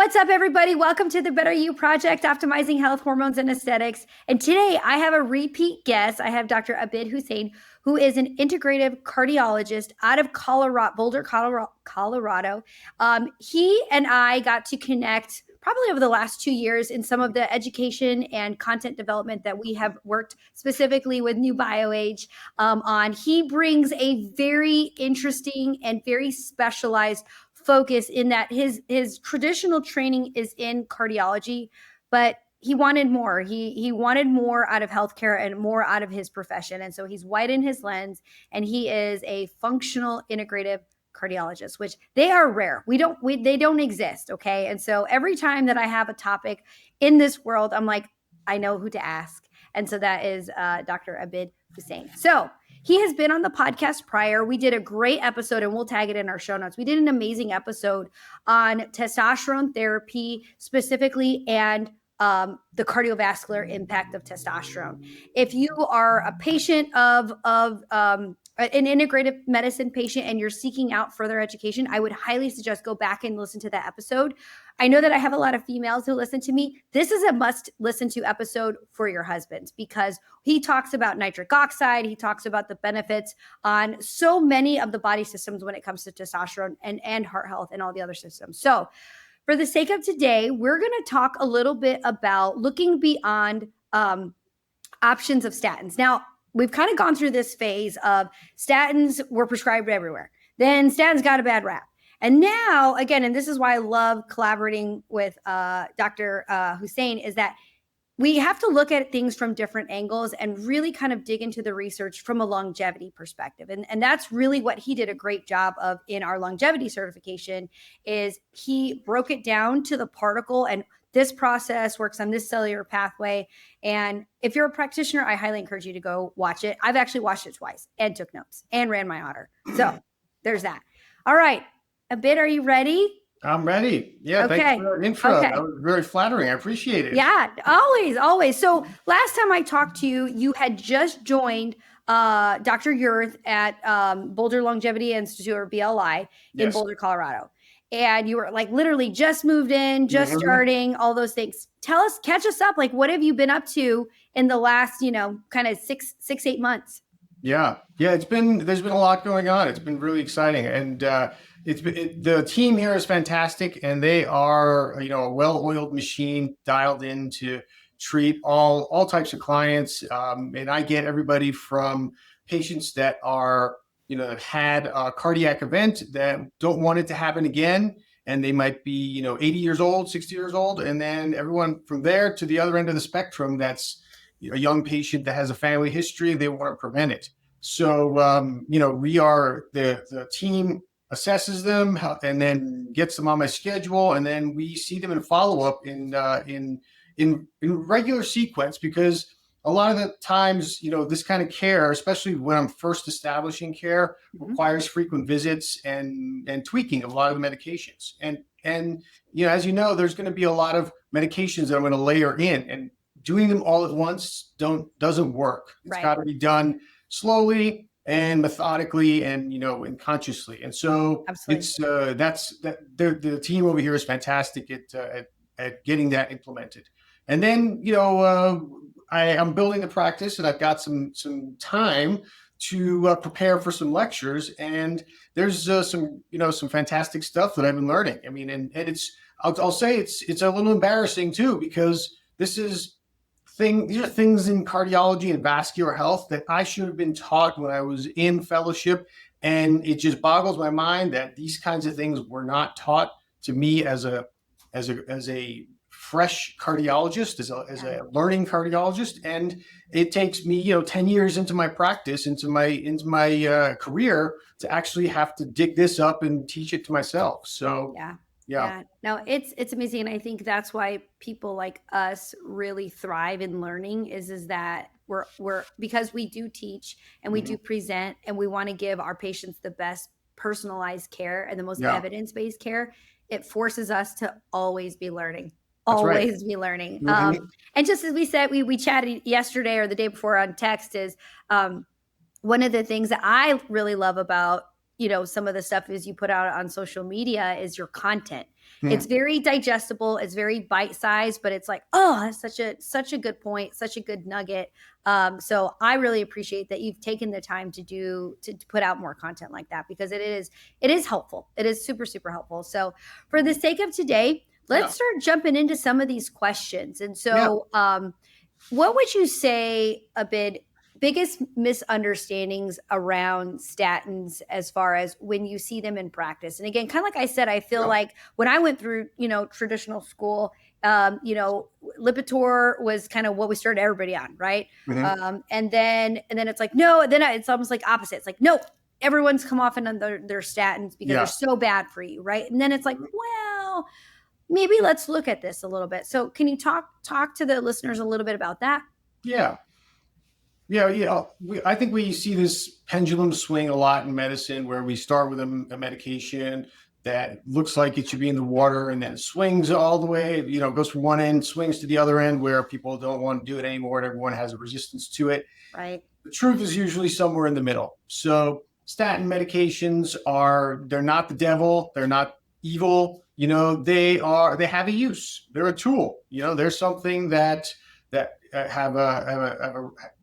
What's up, everybody? Welcome to the Better You Project, optimizing health, hormones, and aesthetics. And today I have a repeat guest. I have Dr. Abid Husain, who is an integrative cardiologist out of Boulder, Colorado. He and I got to connect probably over the last 2 years in some of the education and content development that we have worked specifically with New BioAge on. He brings a very interesting and very specialized focus in that his traditional training is in cardiology, but he wanted more. He wanted more out of healthcare and more out of his profession. And so he's widened his lens, and he is a functional integrative cardiologist, which they are rare. They don't exist. Okay. And so every time that I have a topic in this world, I'm like, I know who to ask. And so that is Dr. Abid Husain. So he has been on the podcast prior. We did a great episode, and we'll tag it in our show notes. We did an amazing episode on testosterone therapy specifically, and the cardiovascular impact of testosterone. If you are a patient of an integrative medicine patient and you're seeking out further education, I would highly suggest go back and listen to that episode. I know that I have a lot of females who listen to me. This is a must listen to episode for your husbands, because he talks about nitric oxide. He talks about the benefits on so many of the body systems when it comes to testosterone and heart health and all the other systems. So for the sake of today, we're going to talk a little bit about looking beyond options of statins. Now, we've kind of gone through this phase of statins were prescribed everywhere. Then statins got a bad rap. And now, again, and this is why I love collaborating with Dr. Husain, is that we have to look at things from different angles and really kind of dig into the research from a longevity perspective. And that's really what he did a great job of in our longevity certification, is he broke it down to the particle, and this process works on this cellular pathway. And if you're a practitioner, I highly encourage you to go watch it. I've actually watched it twice and took notes and ran my otter. So there's that. All right. Abid, are you ready? I'm ready. Yeah, okay. Thanks for that intro. Okay. That was very flattering. I appreciate it. Yeah, always. So last time I talked to you, you had just joined Dr. Yurth at Boulder Longevity Institute, or BLI, in Boulder, Colorado. And you were like literally just moved in, just starting, all those things. Catch us up. Like, what have you been up to in the last, kind of 6-8 months? Yeah. There's been a lot going on. It's been really exciting. And the team here is fantastic, and they are, a well-oiled machine dialed in to treat all types of clients. And I get everybody from patients that are, have had a cardiac event that don't want it to happen again. And they might be, 80 years old, 60 years old. And then everyone from there to the other end of the spectrum, that's a young patient that has a family history, they want to prevent it. So, we are the team assesses them and then gets them on my schedule, and then we see them in follow-up in regular sequence, because a lot of the times, this kind of care, especially when I'm first establishing care, requires frequent visits and tweaking of a lot of the medications. And as you know, there's going to be a lot of medications that I'm going to layer in, and doing them all at once doesn't work. It's got to be done slowly and methodically and, and consciously. And so the team over here is fantastic at getting that implemented. And then, I'm building the practice, and I've got some time to prepare for some lectures, and there's some fantastic stuff that I've been learning. I mean, and I'll say it's a little embarrassing too, because these are things in cardiology and vascular health that I should have been taught when I was in fellowship. And it just boggles my mind that these kinds of things were not taught to me as a fresh cardiologist, as a learning cardiologist. And it takes me, 10 years into my practice, into my career, to actually have to dig this up and teach it to myself. So yeah. No, it's amazing. And I think that's why people like us really thrive in learning is that we're because we do teach and we do present, and we want to give our patients the best personalized care and the most evidence-based care. It forces us to always be learning. Be learning. And just as we said, we chatted yesterday or the day before on text, is one of the things that I really love about some of the stuff is you put out on social media is your content. It's very digestible. It's very bite-sized, but it's like, oh, that's such a good point, such a good nugget. So I really appreciate that you've taken the time to put out more content like that, because it is helpful. It is super, super helpful. So for the sake of today, let's start jumping into some of these questions. And so what would you say, Abid, biggest misunderstandings around statins as far as when you see them in practice? And again, kind of like I said, I feel like when I went through, traditional school, Lipitor was kind of what we started everybody on, right? And then it's like, no, it's almost like opposite. It's like, no, everyone's come off and on their statins because they're so bad for you, right? And then it's like, well, maybe let's look at this a little bit. So can you talk to the listeners a little bit about that? I think we see this pendulum swing a lot in medicine, where we start with a medication that looks like it should be in the water, and then it swings all the way, goes from one end, swings to the other end, where people don't want to do it anymore, and everyone has a resistance to it. Right. The truth is usually somewhere in the middle. So statin medications they're not the devil. They're not evil. They have a use. They're a tool. They're something that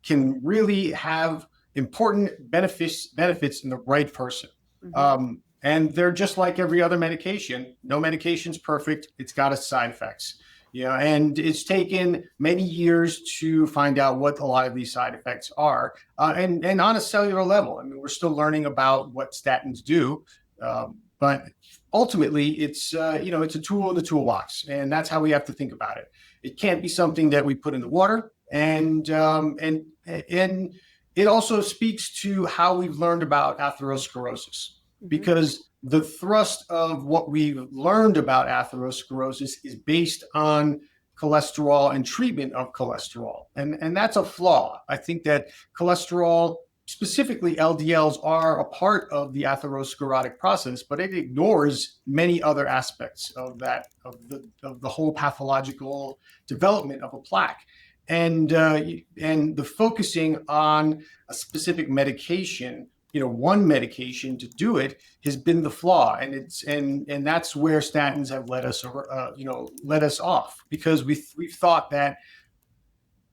can really have important benefits in the right person. And they're just like every other medication. No medication's perfect. It's got its side effects. And it's taken many years to find out what a lot of these side effects are. And on a cellular level, I mean, we're still learning about what statins do. But ultimately, it's a tool in the toolbox, and that's how we have to think about it. It can't be something that we put in the water, and it also speaks to how we've learned about atherosclerosis, because the thrust of what we've learned about atherosclerosis is based on cholesterol and treatment of cholesterol, and that's a flaw. I think that cholesterol, specifically LDLs, are a part of the atherosclerotic process, but it ignores many other aspects of the whole pathological development of a plaque. And the focusing on a specific medication, one medication to do it, has been the flaw, and that's where statins have led us off, because we've thought that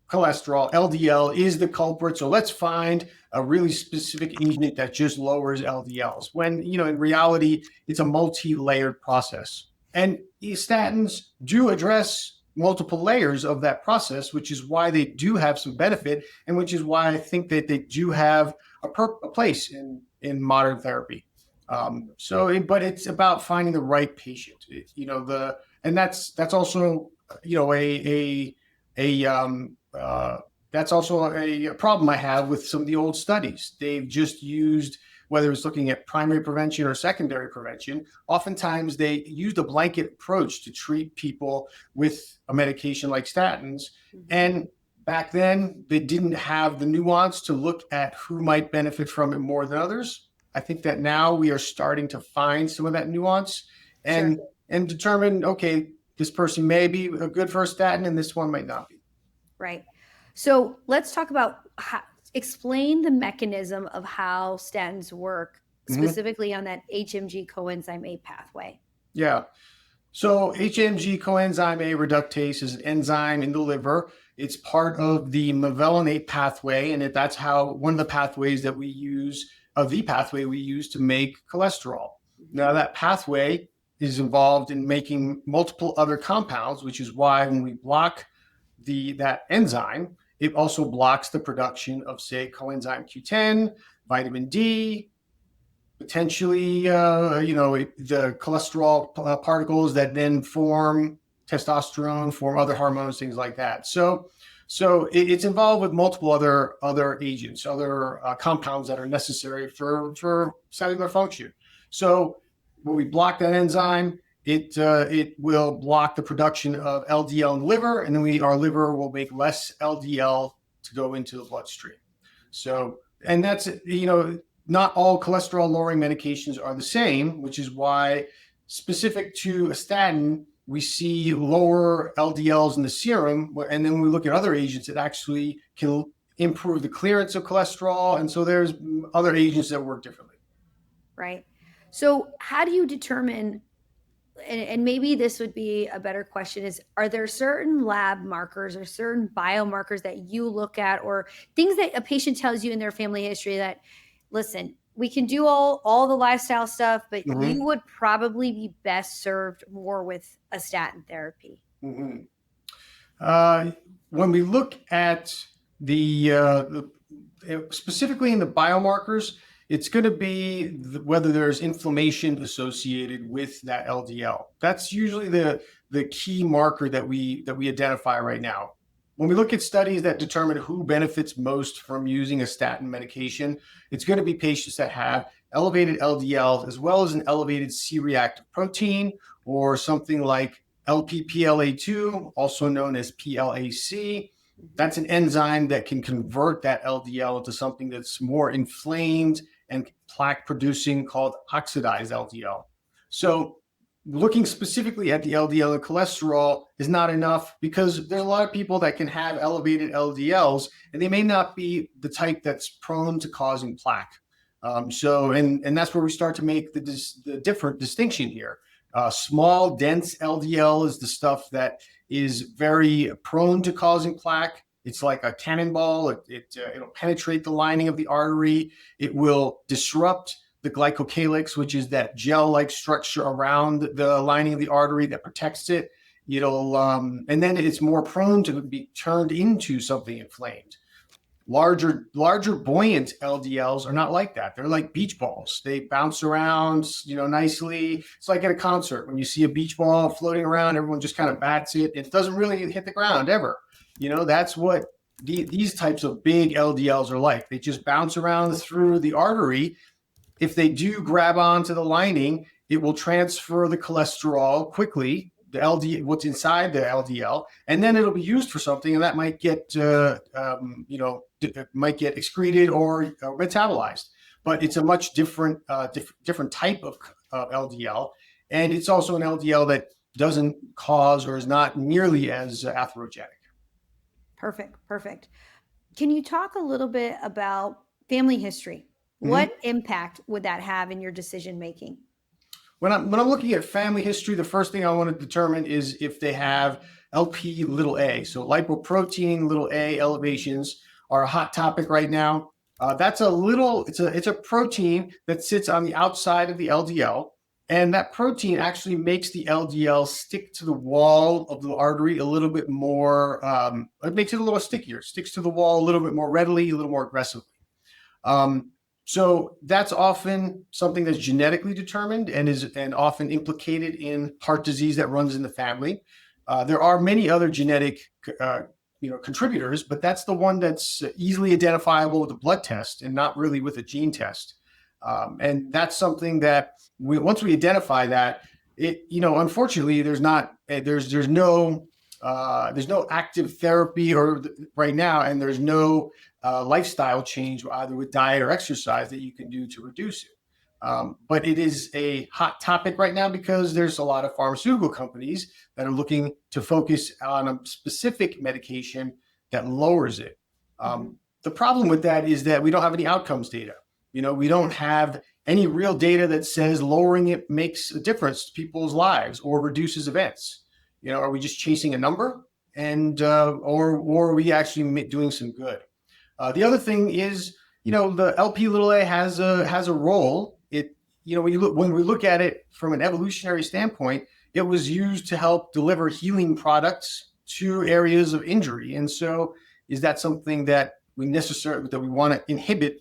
cholesterol, LDL, is the culprit. So let's find a really specific agent that just lowers LDLs, when, in reality, it's a multi-layered process. And statins do address multiple layers of that process, which is why they do have some benefit, and which is why I think that they do have a place in modern therapy. But it's about finding the right patient, and that's also, that's also a problem I have with some of the old studies. They've just used, whether it's looking at primary prevention or secondary prevention, oftentimes they used a blanket approach to treat people with a medication like statins. And back then, they didn't have the nuance to look at who might benefit from it more than others. I think that now we are starting to find some of that nuance and determine, okay, this person may be a good for a statin and this one might not be. Right. So let's talk about explain the mechanism of how statins work, specifically on that HMG coenzyme A pathway. Yeah. So HMG coenzyme A reductase is an enzyme in the liver. It's part of the mevalonate pathway, and that's one of the pathways that we use, the pathway we use to make cholesterol. Now, that pathway is involved in making multiple other compounds, which is why when we block that enzyme, it also blocks the production of, say, coenzyme Q10, vitamin D, potentially, the cholesterol particles that then form testosterone, form other hormones, things like that. So it's involved with multiple other agents, other compounds that are necessary for cellular function. So when we block that enzyme, it will block the production of LDL in the liver, and then our liver will make less LDL to go into the bloodstream. So, and that's, not all cholesterol lowering medications are the same, which is why specific to a statin, we see lower LDLs in the serum. And then when we look at other agents, it actually can improve the clearance of cholesterol. And so there's other agents that work differently. Right. So how do you determine and maybe this would be a better question, is are there certain lab markers or certain biomarkers that you look at, or things that a patient tells you in their family history that, listen, we can do all the lifestyle stuff, but Mhm. you would probably be best served more with a statin therapy? Mhm. Uh, when we look at the specifically in the biomarkers, it's going to be whether there's inflammation associated with that LDL. That's usually the key marker that we identify right now. When we look at studies that determine who benefits most from using a statin medication, it's going to be patients that have elevated LDL as well as an elevated C-reactive protein or something like LPPLA2, also known as PLAC. Mhm. That's an enzyme that can convert that LDL into something that's more inflamed and plaque producing, called oxidized LDL. So looking specifically at the LDL and cholesterol is not enough, because there's a lot of people that can have elevated LDLs and they may not be the type that's prone to causing plaque. And that's where we start to make the different distinction here. Small, dense LDL is the stuff that is very prone to causing plaque. It's like a cannonball. It'll penetrate the lining of the artery. It will disrupt the glycocalyx, which is that gel-like structure around the lining of the artery that protects it. And then it's more prone to be turned into something inflamed. Larger buoyant LDLs are not like that. They're like beach balls. They bounce around, nicely. It's like at a concert when you see a beach ball floating around, everyone just kind of bats it. It doesn't really hit the ground ever. That's what these types of big LDLs are like. They just bounce around through the artery. If they do grab onto the lining, it will transfer the cholesterol quickly, the LDL, what's inside the LDL, and then it'll be used for something, and that might get might get excreted or metabolized. But it's a much different type of LDL, and it's also an LDL that doesn't cause or is not nearly as atherogenic. Perfect. Perfect. Can you talk a little bit about family history? Mm-hmm. What impact would that have in your decision making? When I'm looking at family history, the first thing I want to determine is if they have LP little a. So lipoprotein little a elevations are a hot topic right now. That's it's a protein that sits on the outside of the LDL, and that protein actually makes the LDL stick to the wall of the artery a little bit more. It makes it a little stickier, sticks to the wall a little bit more readily, a little more aggressively. Um, so that's often something that's genetically determined and often implicated in heart disease that runs in the family. There are many other genetic contributors, but that's the one that's easily identifiable with a blood test and not really with a gene test. And that's something that once we identify that, unfortunately, there's no active therapy or right now, and there's no lifestyle change, either with diet or exercise, that you can do to reduce it. But it is a hot topic right now because there's a lot of pharmaceutical companies that are looking to focus on a specific medication that lowers it. Mhm. The problem with that is that we don't have any outcomes data. We don't have any real data that says lowering it makes a difference to people's lives or reduces events. Are we just chasing a number, or are we actually doing some good? The other thing is, the LP little a has a role. When we look at it from an evolutionary standpoint, it was used to help deliver healing products to areas of injury. And so, is that something that we want to inhibit?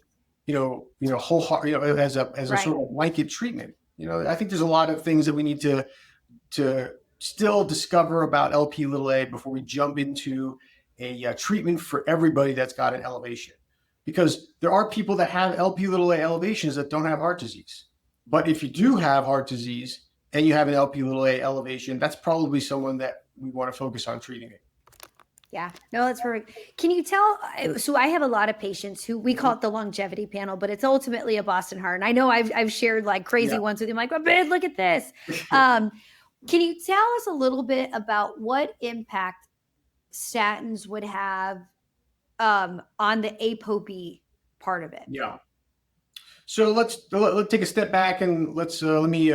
Whole heart, as a Right. sort of blanket treatment. I think there's a lot of things that we need to still discover about LP little a before we jump into a treatment for everybody that's got an elevation. Because there are people that have LP little a elevations that don't have heart disease. But if you do have heart disease and you have an LP little a elevation, that's probably someone that we want to focus on treating it. Yeah, no, that's perfect. Can you tell? So I have a lot of patients who we call it the longevity panel, but it's ultimately a Boston Heart. And I know I've shared like crazy Yeah. ones with them, like, "Abid, look at this." Um, can you tell us a little bit about what impact statins would have on the ApoB part of it? Yeah. So let's take a step back and let me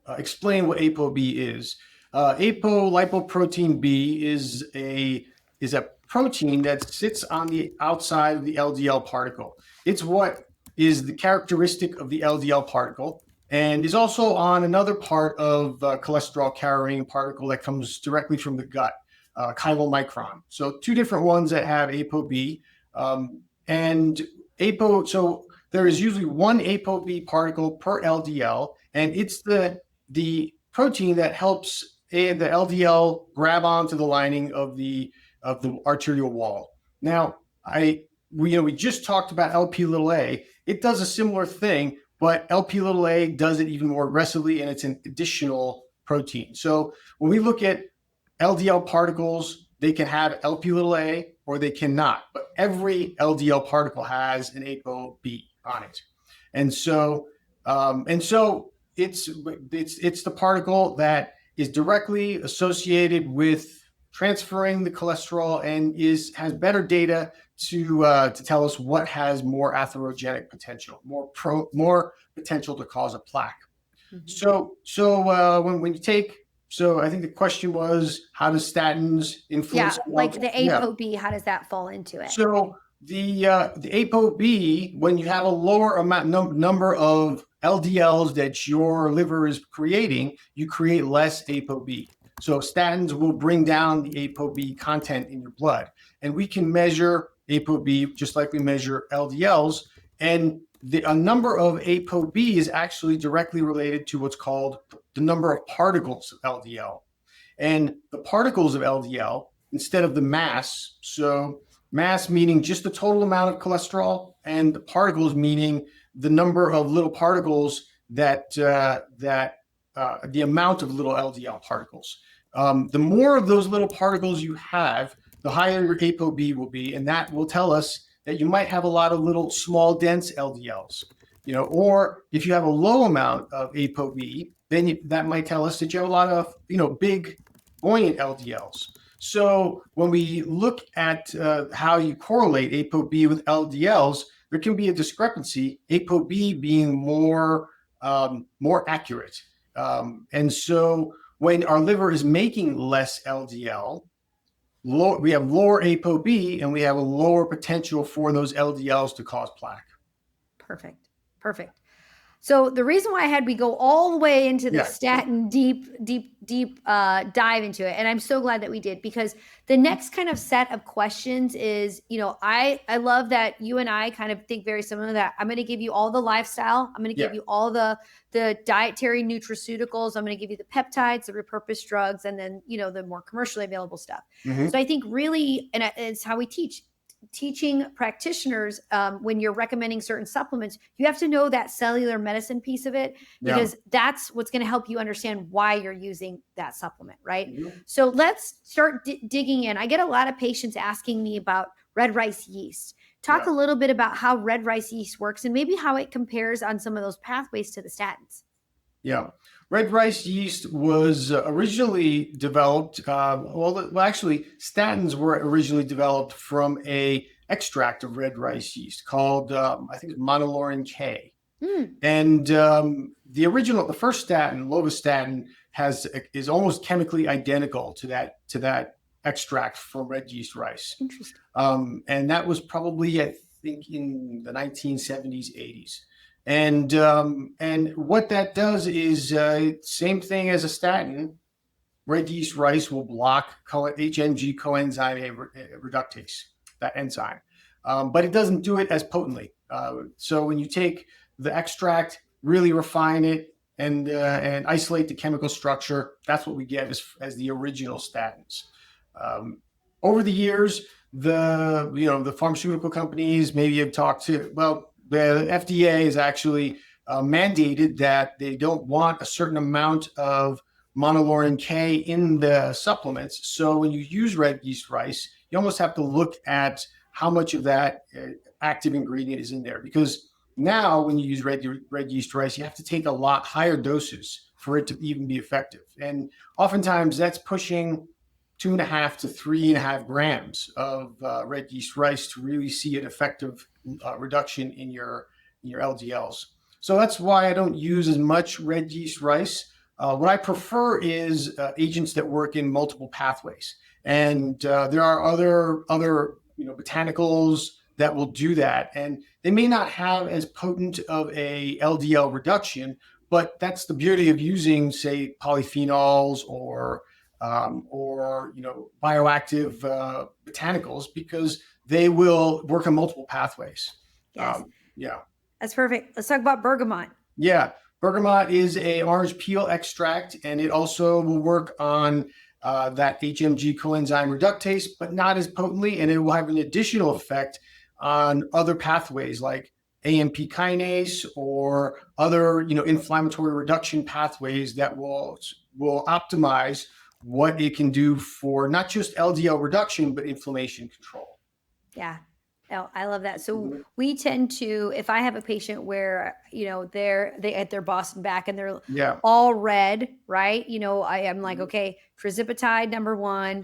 explain what ApoB is. Apolipoprotein B is a protein that sits on the outside of the LDL particle. It's what is the characteristic of the LDL particle, and is also on another part of cholesterol carrying particle that comes directly from the gut, chylomicron. So two different ones that have ApoB, and Apo. So there is usually one ApoB particle per LDL, and it's the protein that helps the LDL grab onto the lining of the arterial wall. Now, we just talked about LP(a). It does a similar thing, but LP(a) does it even more aggressively, and it's an additional protein. So when we look at LDL particles, they can have LP(a) or they cannot, but every LDL particle has an ApoB on it, and so it's the particle that is directly associated with transferring the cholesterol and has better data to tell us what has more atherogenic potential, more potential to cause a plaque. Mm-hmm. When you take, so I think the question was, how does statins influence? Yeah, like the ApoB, how does that fall into it? So the ApoB, when you have a lower number of LDLs that your liver is creating, you create less ApoB. So statins will bring down the ApoB content in your blood, and we can measure ApoB just like we measure LDLs. And a number of ApoB is actually directly related to what's called the number of particles of LDL. And the particles of LDL, instead of the mass, so mass meaning just the total amount of cholesterol, and the particles meaning the number of little particles that the amount of little LDL particles. The more of those little particles you have, the higher your ApoB will be, and that will tell us that you might have a lot of little small dense LDLs. Or if you have a low amount of ApoB, then that might tell us that you have a lot of big buoyant LDLs. So when we look at how you correlate ApoB with LDLs, there can be a discrepancy, ApoB being more accurate. And so when our liver is making less LDL, we have lower ApoB, and we have a lower potential for those LDLs to cause plaque. Perfect. So the reason why I had we go all the way into the statin deep dive into it, and I'm so glad that we did, because the next kind of set of questions is, I love that you and I kind of think very similar, that I'm going to give you all the lifestyle, I'm going to give you all the dietary nutraceuticals, I'm going to give you the peptides, the repurposed drugs, and then the more commercially available stuff. Mm-hmm. So I think really, and it's how we teaching practitioners, when you're recommending certain supplements, you have to know that cellular medicine piece of it, because that's what's going to help you understand why you're using that supplement, right? Mm-hmm. So let's start digging in. I get a lot of patients asking me about red rice yeast. Talk a little bit about how red rice yeast works and maybe how it compares on some of those pathways to the statins. Yeah. Red rice yeast was originally developed, actually, statins were originally developed from an extract of red rice yeast called, I think it's monolaurin K. Mm. And the first statin, lovastatin, is almost chemically identical to that extract from red yeast rice. Interesting. And that was probably, I think, in the 1970s, 80s. And what that does is same thing as a statin. Red yeast rice will block HMG coenzyme reductase, that enzyme, but it doesn't do it as potently. So when you take the extract, really refine it, and isolate the chemical structure, that's what we get as the original statins. Over the years, the pharmaceutical companies maybe have talked to, the FDA has actually mandated that they don't want a certain amount of monolaurin K in the supplements. So when you use red yeast rice, you almost have to look at how much of that active ingredient is in there. Because now when you use red yeast rice, you have to take a lot higher doses for it to even be effective. And oftentimes that's pushing 2.5 to 3.5 grams of red yeast rice to really see an effective reduction in your LDLs. So that's why I don't use as much red yeast rice. What I prefer is agents that work in multiple pathways, and there are other botanicals that will do that, and they may not have as potent of a LDL reduction, but that's the beauty of using, say, polyphenols or bioactive botanicals, because they will work on multiple pathways. Yes. Yeah. That's perfect. Let's talk about bergamot. Yeah. Bergamot is a orange peel extract, and it also will work on that HMG coenzyme reductase, but not as potently, and it will have an additional effect on other pathways like AMP kinase or other inflammatory reduction pathways that will optimize what it can do for not just LDL reduction, but inflammation control. Yeah. Oh, I love that. So we tend to, if I have a patient where, they at their Boston back and they're all red, right? I am like, okay, trizipatide, number one,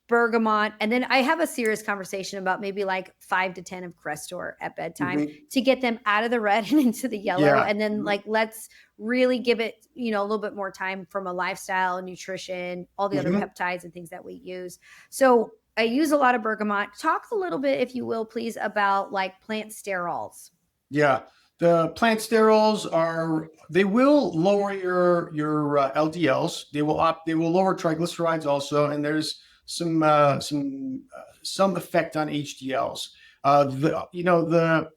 bergamot. And then I have a serious conversation about maybe like 5 to 10 of Crestor at bedtime to get them out of the red and into the yellow. And then let's really give it, a little bit more time from a lifestyle, nutrition, all the other peptides and things that we use. So I use a lot of bergamot. Talk a little bit, if you will, please, about like plant sterols. Yeah. The plant sterols they will lower your LDLs. They will lower triglycerides also, and there's some effect on HDLs. The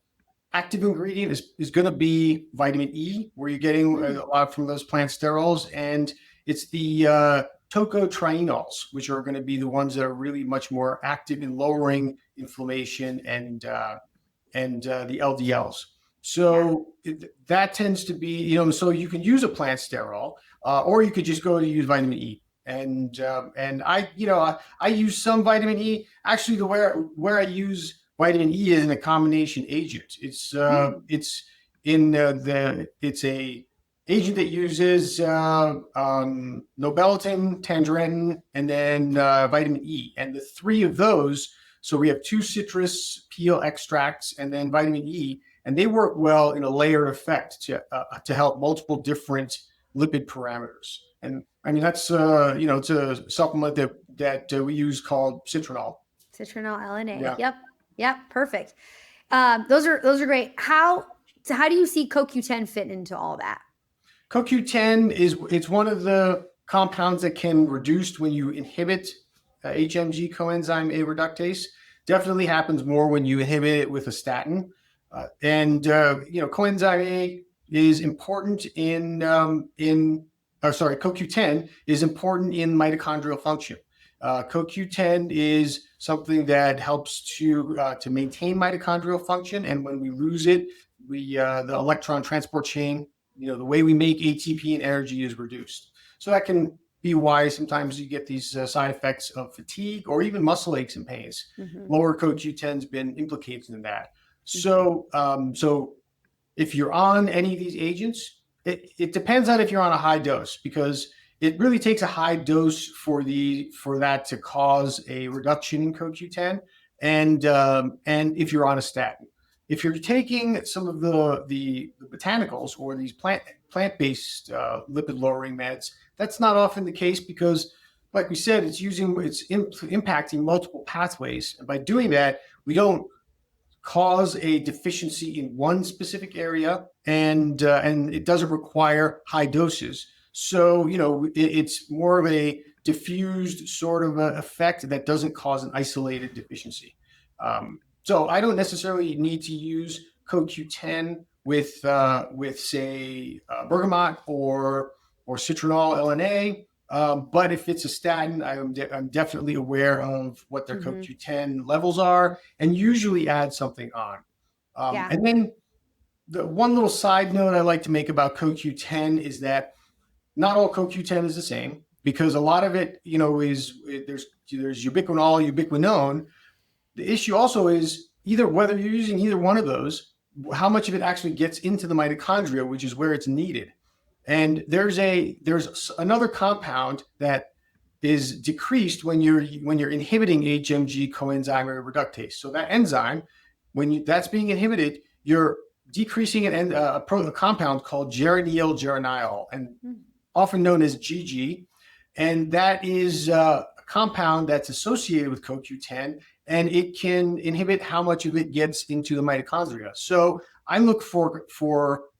active ingredient is going to be vitamin E, where you're getting a lot from those plant sterols, and it's the tocotrienols, which are going to be the ones that are really much more active in lowering inflammation and the LDLs. So that tends to be, so you can use a plant sterol, or you could just go to use vitamin E. And I use some vitamin E. Actually, where I use vitamin E is in a combination agent. It's a agent that uses nobelatin, tandretin, and then vitamin E. And the three of those, so we have 2 citrus peel extracts and then vitamin E, and they work well in a layered effect to help multiple different lipid parameters. And I mean, that's it's a supplement that we use called citronal. Citronal LNA. Yep. Perfect. Those are great. How do you see CoQ10 fit into all that? CoQ10 it's one of the compounds that can reduce when you inhibit HMG coenzyme A reductase. Definitely happens more when you inhibit it with a statin. Coenzyme A is important CoQ10 is important in mitochondrial function. CoQ10 is something that helps to maintain mitochondrial function, and when we lose it, the electron transport chain, the way we make ATP and energy is reduced. So that can be why sometimes you get these side effects of fatigue or even muscle aches and pains. Lower CoQ10 has been implicated in that. So if you're on any of these agents, it depends on if you're on a high dose, because it really takes a high dose for that to cause a reduction in CoQ10, and if you're on a statin. If you're taking some of the botanicals or these plant-based lipid lowering meds, that's not often the case, because, like we said, it's impacting multiple pathways, and by doing that, we don't cause a deficiency in one specific area, and it doesn't require high doses. So it's more of a diffused sort of effect that doesn't cause an isolated deficiency. So I don't necessarily need to use CoQ10 with say bergamot or citronal LNA. But if it's a statin, I'm definitely aware of what their CoQ10 levels are, and usually add something on. And then the one little side note I like to make about CoQ10 is that not all CoQ10 is the same, because a lot of it, there's ubiquinol, ubiquinone. The issue also is whether you're using either one of those, how much of it actually gets into the mitochondria, which is where it's needed. And there's another compound that is decreased when you're inhibiting HMG coenzyme reductase. So that enzyme, that's being inhibited, you're decreasing a compound called geranyl geranyl, and often known as GG, and that is a compound that's associated with CoQ10, and it can inhibit how much of it gets into the mitochondria. So I look for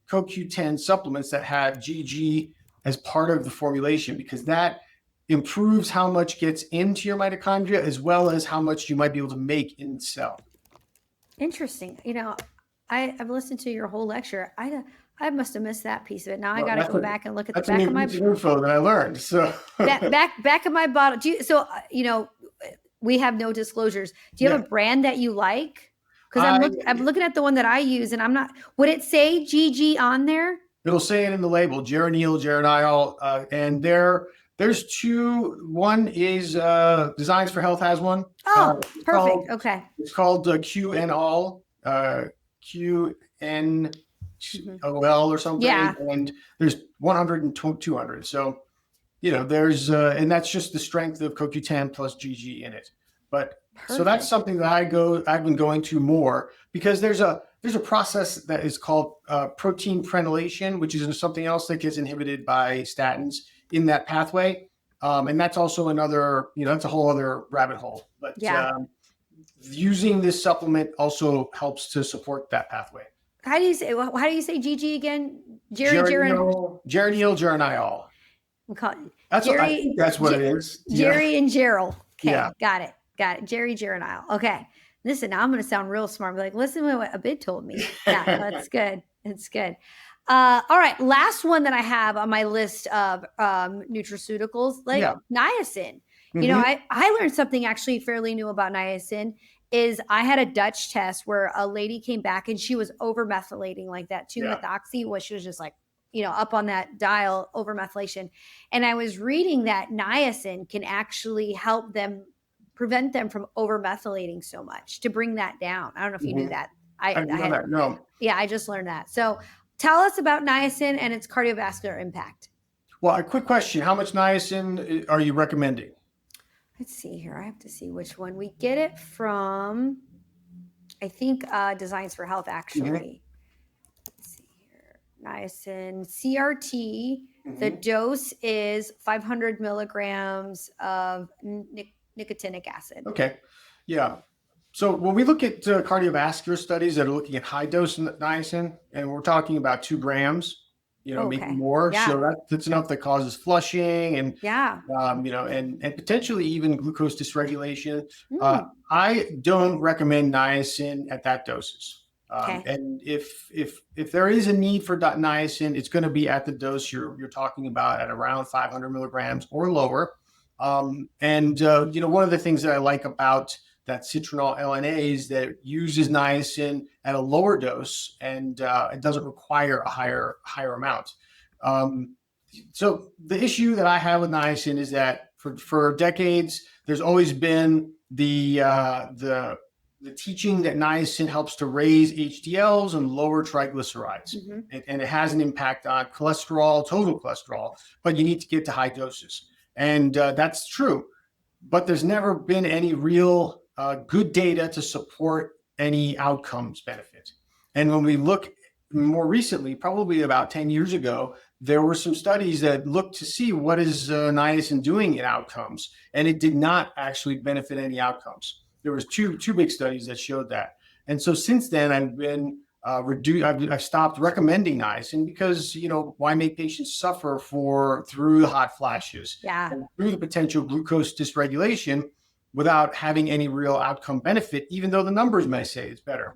CoQ10 supplements that have GG as part of the formulation, because that improves how much gets into your mitochondria as well as how much you might be able to make in the cell. Interesting. I've listened to your whole lecture. I must have missed that piece of it. Now Well, I got to go back and look at the that's a back new of my piece of info that I learned. So back of my bottle. We have no disclosures. Do you have a brand that you like? Because I'm looking at the one that I use, and I'm not. Would it say GG on there? It'll say it in the label, geranyl, geranyl, and there's two. One is Designs for Health has one. Oh, perfect. Okay. It's called QNOL, QNOL or something. Yeah. And there's 100 and 200. So, there's, and that's just the strength of CoQ10 plus GG in it. But perfect. So that's something that I've been going to more, because there's a process that is called protein prenylation, which is something else that gets inhibited by statins in that pathway. And that's also another, that's a whole other rabbit hole. But using this supplement also helps to support that pathway. How do you say GG again? Geranyl, geranyl. That's what it is. Jerry and Gerald. Okay, yeah. Got it. Jerry Geranyl. Okay. Listen, now I'm going to sound real smart. Like, listen to what Abid told me. Yeah, that's good. It's good. All right. Last one that I have on my list of nutraceuticals, like niacin. Mm-hmm. I learned something actually fairly new about niacin. Is I had a Dutch test where a lady came back and she was over methylating, like that 2-methoxy was, she was just like, up on that dial, over methylation. And I was reading that niacin can actually help them, prevent them from over methylating so much, to bring that down. I don't know if you knew that. I didn't know that. No. Yeah, I just learned that. So tell us about niacin and its cardiovascular impact. Well, a quick question. How much niacin are you recommending? Let's see here. I have to see which one. We get it from, I think, Designs for Health, actually. Mm-hmm. Let's see here. Niacin, CRT. Mm-hmm. The dose is 500 milligrams of nicotinic acid. Okay. Yeah. So when we look at cardiovascular studies that are looking at high dose niacin, and we're talking about 2 grams, maybe more. Yeah. So that's enough that causes flushing and, and potentially even glucose dysregulation. I don't recommend niacin at that doses. And if there is a need for niacin, it's going to be at the dose you're talking about, at around 500 milligrams or lower. One of the things that I like about that citronol LNase that uses niacin at a lower dose, and it doesn't require a higher amount. So the issue that I have with niacin is that for decades, there's always been the teaching that niacin helps to raise HDLs and lower triglycerides. Mm-hmm. And it has an impact on cholesterol, total cholesterol, but you need to get to high doses. And that's true, but there's never been any real good data to support any outcomes benefit. And when we look more recently, probably about 10 years ago, there were some studies that looked to see what is niacin doing in outcomes, and it did not actually benefit any outcomes. There was two big studies that showed that. And so since then, I've been I've stopped recommending niacin, because why make patients suffer through the hot flashes, and through the potential glucose dysregulation without having any real outcome benefit, even though the numbers may say it's better.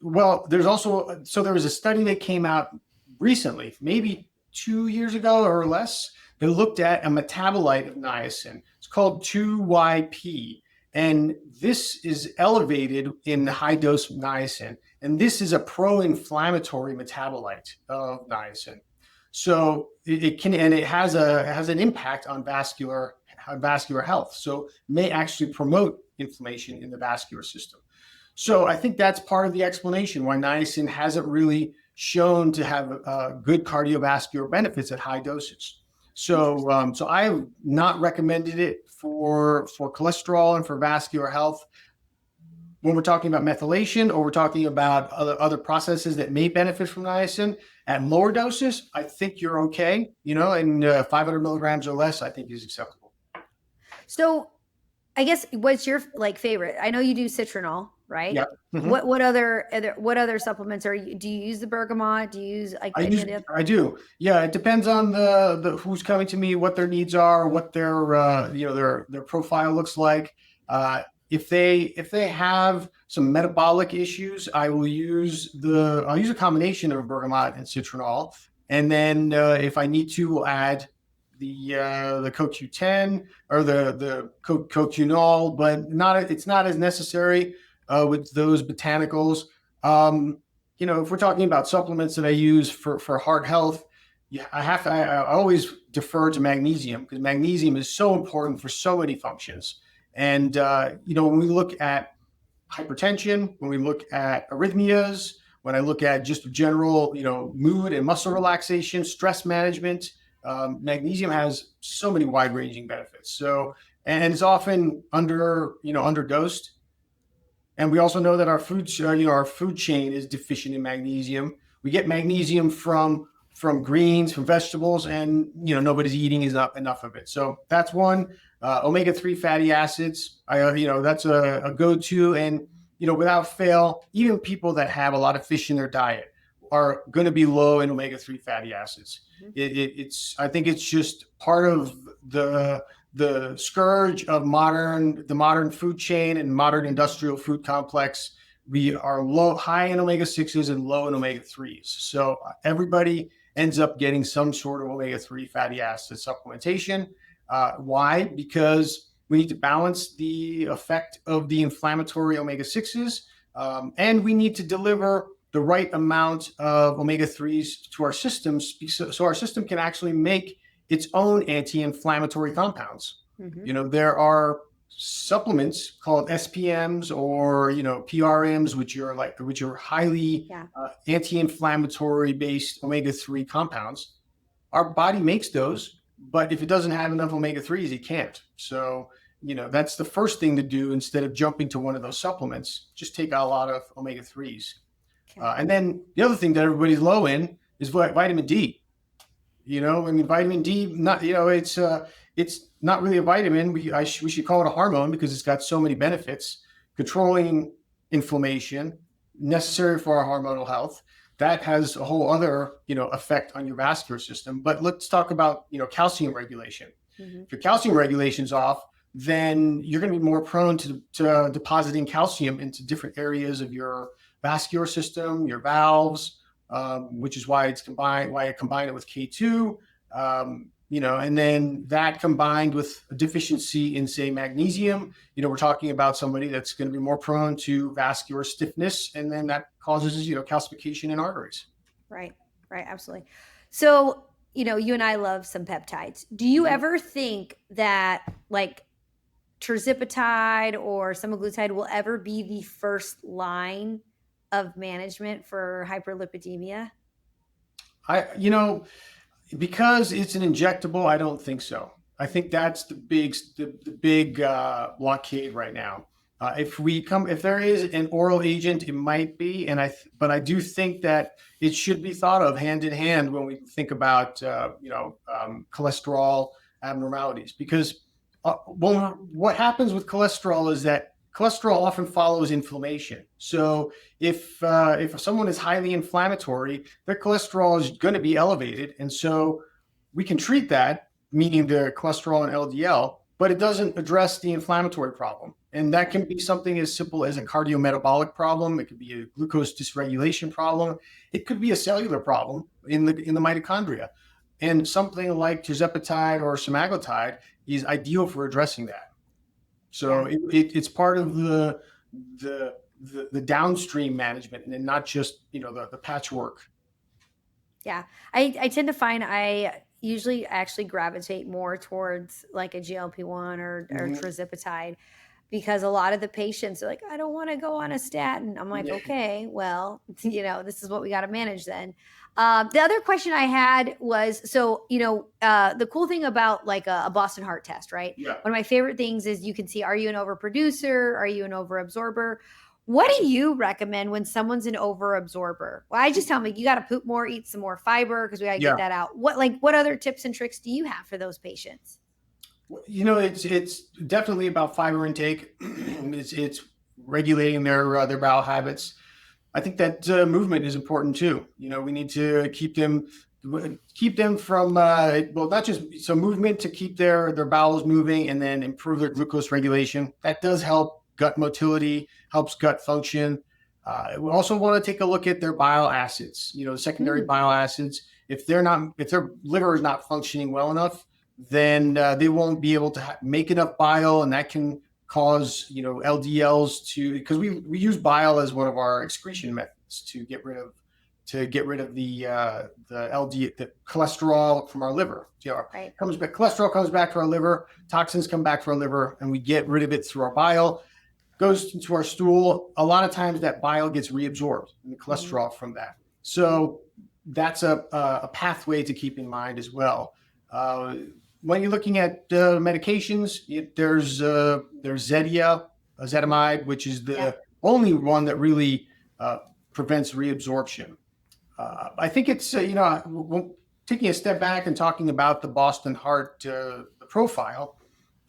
Well, there was a study that came out recently, maybe 2 years ago or less, that looked at a metabolite of niacin. It's called 2YP. And this is elevated in high dose niacin. And this is a pro-inflammatory metabolite of niacin. So it has an impact on vascular health. So it may actually promote inflammation in the vascular system. So I think that's part of the explanation why niacin hasn't really shown to have good cardiovascular benefits at high doses. So I have not recommended it for cholesterol and for vascular health. when we're talking about methylation or we're talking about other processes that may benefit from niacin at lower doses, I think you're okay. And 500 milligrams or less, I think is acceptable. So I guess what's your favorite? I know you do citronol, right? Yeah. Mm-hmm. What other supplements do you use the bergamot? Do you use any of the other? I do. Yeah, it depends on the who's coming to me, what their needs are, what their profile looks like. If they have some metabolic issues, I'll use a combination of bergamot and citronol, and then if I need to, we'll add the CoQ10 or the CoQ9, but it's not as necessary with those botanicals. If we're talking about supplements that I use for heart health, yeah, I always defer to magnesium because magnesium is so important for so many functions. And when we look at hypertension, when we look at arrhythmias, when I look at just general, mood and muscle relaxation, stress management, magnesium has so many wide-ranging benefits. So, and it's often underdosed. And we also know that our food chain is deficient in magnesium. We get magnesium from greens, from vegetables, and nobody's eating enough of it. So that's one. Omega-3 fatty acids, that's a go-to, and without fail, even people that have a lot of fish in their diet are going to be low in omega-3 fatty acids. Mm-hmm. I think it's just part of the scourge of the modern food chain and modern industrial food complex. We are high in omega-6s and low in omega-3s. So everybody ends up getting some sort of omega-3 fatty acid supplementation. Why? Because we need to balance the effect of the inflammatory omega-6s, and we need to deliver the right amount of omega-3s to our systems so our system can actually make its own anti-inflammatory compounds. Mm-hmm. There are supplements called SPMs or PRMs, which are highly anti-inflammatory based omega-3 compounds. Our body makes those, but if it doesn't have enough omega-3s, it can't. So that's the first thing to do instead of jumping to one of those supplements. Just take out a lot of omega-3s. Okay. And then the other thing that everybody's low in is vitamin D. Vitamin D, it's not really a vitamin. We should call it a hormone because it's got so many benefits, controlling inflammation, necessary for our hormonal health. That has a whole other, effect on your vascular system. But let's talk about, calcium regulation. Mm-hmm. If your calcium regulation's off, then you're going to be more prone to depositing calcium into different areas of your vascular system, your valves, which is why I combine it with K2, and then that combined with a deficiency in, say, magnesium, we're talking about somebody that's going to be more prone to vascular stiffness, and then that causes, calcification in arteries. Right, absolutely. So, you and I love some peptides. Do you ever think that tirzepatide or semaglutide will ever be the first line of management for hyperlipidemia? Because it's an injectable, I don't think so. I think that's the big blockade right now. If there is an oral agent, it might be, but I do think that it should be thought of hand in hand when we think about cholesterol abnormalities, because what happens with cholesterol is that cholesterol often follows inflammation. So if someone is highly inflammatory, their cholesterol is going to be elevated. And so we can treat that, meaning the cholesterol and LDL, but it doesn't address the inflammatory problem. And that can be something as simple as a cardiometabolic problem. It could be a glucose dysregulation problem. It could be a cellular problem in the mitochondria. And something like tirzepatide or semaglutide is ideal for addressing that. So it's part of the downstream management, and not just the patchwork. Yeah, I tend to find I usually actually gravitate more towards like a GLP-1 or tirzepatide, because a lot of the patients are like, I don't want to go on a statin. I'm like, okay, well, this is what we got to manage then. The other question I had was, so, the cool thing about like a Boston heart test, right? Yeah. One of my favorite things is you can see, are you an overproducer? Are you an overabsorber? What do you recommend when someone's an over absorber? Well, I just tell them like, you got to poop more, eat some more fiber because we got to get Yeah. that out. What other tips and tricks do you have for those patients? It's definitely about fiber intake. It's regulating their bowel habits. I think that movement is important too. We need to keep them from not just so movement to keep their bowels moving and then improve their glucose regulation. That does help gut motility, helps gut function. We also want to take a look at their bile acids. Secondary bile acids. If their liver is not functioning well enough, then they won't be able to make enough bile, and that can cause LDLs because we use bile as one of our excretion methods to get rid of the the cholesterol from our liver. Right. Cholesterol comes back to our liver, toxins come back to our liver, and we get rid of it through our bile. Goes into our stool. A lot of times that bile gets reabsorbed, and the cholesterol from that. So that's a pathway to keep in mind as well. When you're looking at medications, there's Zetia, ezetimibe, which is the only one that really prevents reabsorption. I think it's taking a step back and talking about the Boston Heart profile.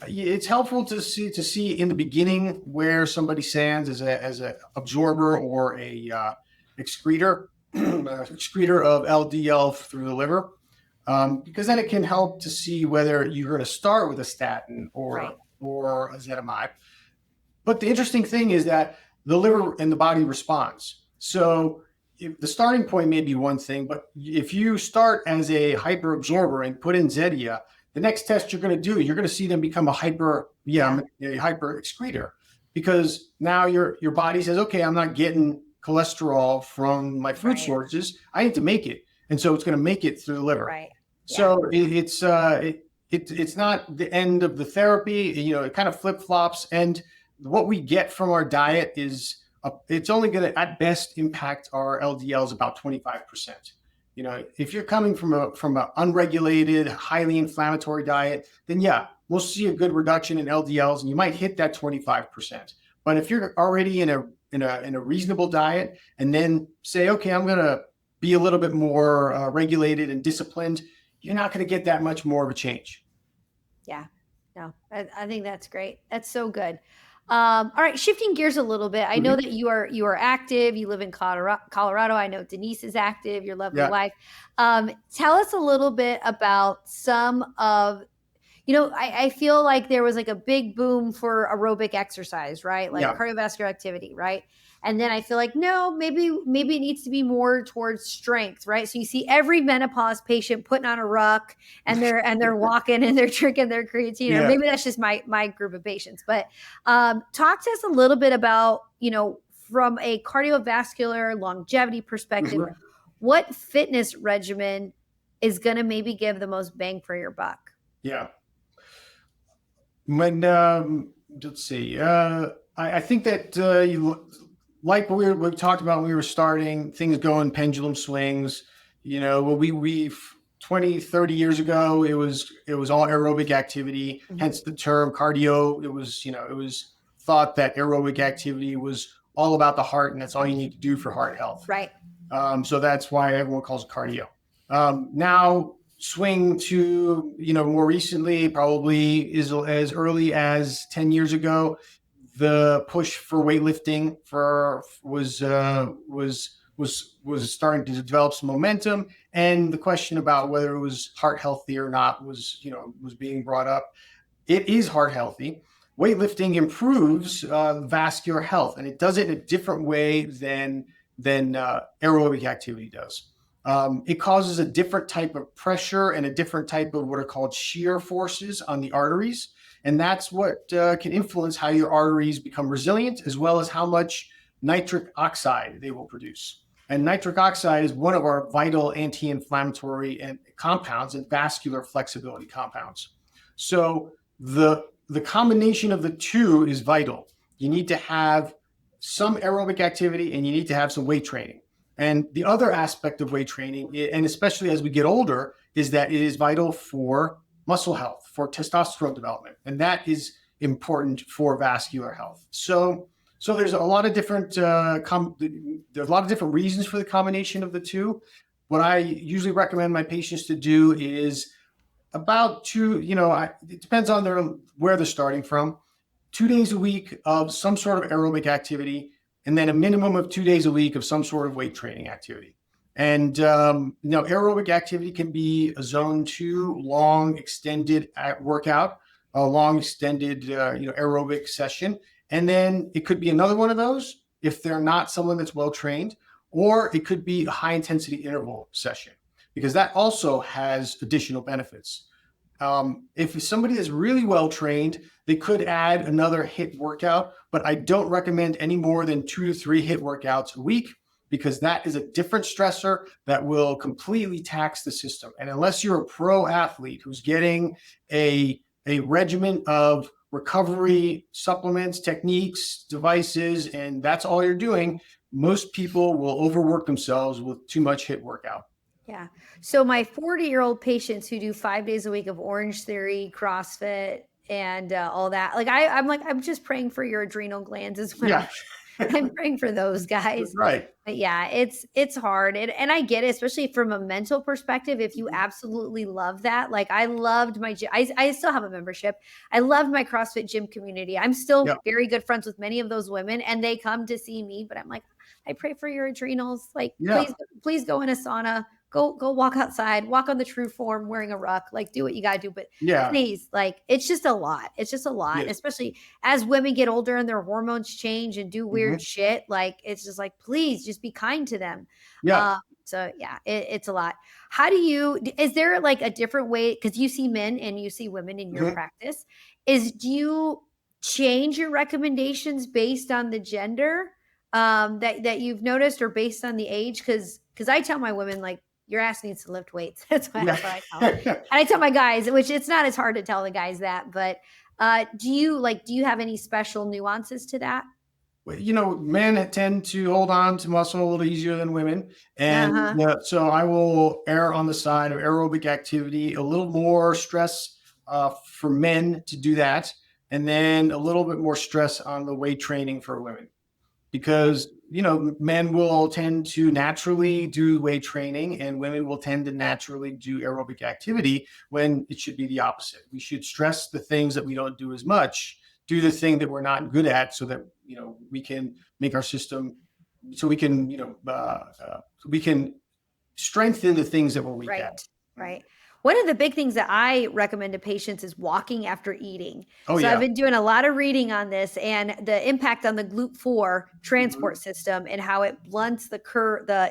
It's helpful to see in the beginning where somebody stands as a absorber or a excreter of LDL through the liver. Because then it can help to see whether you're going to start with a statin or ezetimibe. But the interesting thing is that the liver and the body responds. So the starting point may be one thing, but if you start as a hyperabsorber and put in Zetia, the next test you're going to do, you're going to see them become a hyper excreter, because now your body says, okay, I'm not getting cholesterol from my food sources. I need to make it. And so it's going to make it through the liver. Right. Yeah. So it's not the end of the therapy. It kind of flip flops. And what we get from our diet is it's only going to at best impact our LDLs about 25%. If you're coming from an unregulated, highly inflammatory diet, then we'll see a good reduction in LDLs, and you might hit that 25%. But if you're already in a reasonable diet, and then say, okay, I'm going to be a little bit more regulated and disciplined, you're not going to get that much more of a change. Yeah, no, I think that's great. That's so good. All right, shifting gears a little bit. I know that you are active. You live in Colorado. I know Denise is active, your lovely wife. Tell us a little bit about some of, I feel like there was like a big boom for aerobic exercise, right? Like cardiovascular activity, right? And then I feel like, no, maybe it needs to be more towards strength, right? So you see every menopause patient putting on a ruck and they're walking and they're drinking their creatine. Or maybe that's just my group of patients. But talk to us a little bit about, from a cardiovascular longevity perspective, what fitness regimen is going to maybe give the most bang for your buck? Yeah. When let's see, I think that like we talked about when we were starting, things go in pendulum swings. We 20, 30 years ago, it was all aerobic activity, hence the term cardio. It was thought that aerobic activity was all about the heart, and that's all you need to do for heart health. Right. So that's why everyone calls it cardio. Now swing to, more recently, probably as early as 10 years ago, the push for weightlifting was starting to develop some momentum, and the question about whether it was heart healthy or not was being brought up. It is heart healthy. Weightlifting improves vascular health, and it does it in a different way than aerobic activity does. It causes a different type of pressure and a different type of what are called shear forces on the arteries. And that's what can influence how your arteries become resilient, as well as how much nitric oxide they will produce. And nitric oxide is one of our vital anti-inflammatory and compounds and vascular flexibility compounds. So the combination of the two is vital. You need to have some aerobic activity and you need to have some weight training. And the other aspect of weight training, and especially as we get older, is that it is vital for muscle health, for testosterone development. And that is important for vascular health. So So there's a lot of different there's a lot of different reasons for the combination of the two. What I usually recommend my patients to do is about two, it depends on where they're starting from. 2 days a week of some sort of aerobic activity, and then a minimum of 2 days a week of some sort of weight training activity. And aerobic activity can be a zone 2 long extended workout, a long extended aerobic session, and then it could be another one of those if they're not someone that's well trained, or it could be a high intensity interval session, because that also has additional benefits. If somebody is really well trained, they could add another HIIT workout, but I don't recommend any more than 2 to 3 HIIT workouts a week, because that is a different stressor that will completely tax the system. And unless you're a pro athlete who's getting a regimen of recovery supplements, techniques, devices, and that's all you're doing, most people will overwork themselves with too much HIIT workout. Yeah. So my 40-year-old patients who do 5 days a week of Orange Theory, CrossFit, and all that, I'm just praying for your adrenal glands is what Yeah. I'm praying for those guys. Right. But yeah, it's hard. And I get it, especially from a mental perspective. If you absolutely love that, like I loved my gym. I still have a membership. I loved my CrossFit gym community. I'm still very good friends with many of those women, and they come to see me, but I'm like, I pray for your adrenals. Like, please go in a sauna. Go walk outside, walk on the true form wearing a ruck, like do what you got to do. But please, like, it's just a lot. It's just a lot. And especially as women get older and their hormones change and do weird shit. Like, it's just like, please just be kind to them. Yeah. So yeah, it's a lot. Is there like a different way? Cause you see men and you see women in your practice. Do you change your recommendations based on the gender that you've noticed, or based on the age? Cause I tell my women, like, your ass needs to lift weights. That's what I tell them. And I tell my guys, which it's not as hard to tell the guys that, but do you have any special nuances to that? Men tend to hold on to muscle a little easier than women. And so I will err on the side of aerobic activity, a little more stress for men to do that, and then a little bit more stress on the weight training for women. Because, men will tend to naturally do weight training and women will tend to naturally do aerobic activity, when it should be the opposite. We should stress the things that we don't do as much, do the thing that we're not good at, so that, we can make our system, so we can, we can strengthen the things that we're weak at. Right. One of the big things that I recommend to patients is walking after eating. I've been doing a lot of reading on this and the impact on the GLUT4 transport system and how it blunts the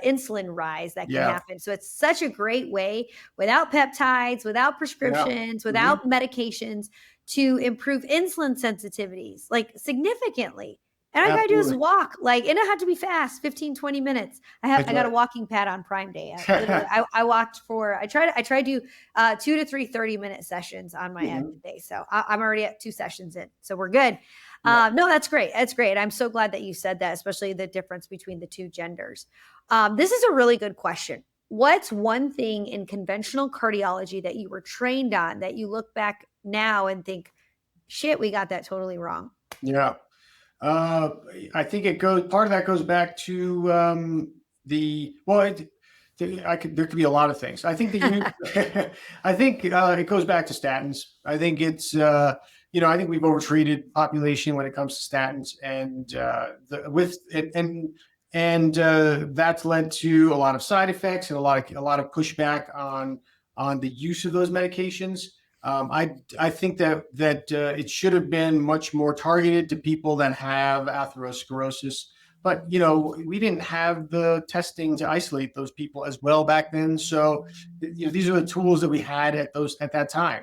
insulin rise that can happen. So it's such a great way, without peptides, without prescriptions, without medications, to improve insulin sensitivities, like, significally. And all I got to do is walk, like, it doesn't have to be fast, 15, 20 minutes. I got a walking pad on Prime Day. I walked I tried to do 2 to 3 30-minute sessions on my end today. So I'm already at 2 sessions in. So we're good. No, that's great. That's great. I'm so glad that you said that, especially the difference between the two genders. This is a really good question. What's one thing in conventional cardiology that you were trained on that you look back now and think, shit, we got that totally wrong? Yeah. I think part of that goes back to there could be a lot of things. I think I think it goes back to statins. I think it's I think we've overtreated population when it comes to statins, and that's led to a lot of side effects and a lot of pushback on the use of those medications. I think that it should have been much more targeted to people that have atherosclerosis, but we didn't have the testing to isolate those people as well back then. So these are the tools that we had at that time.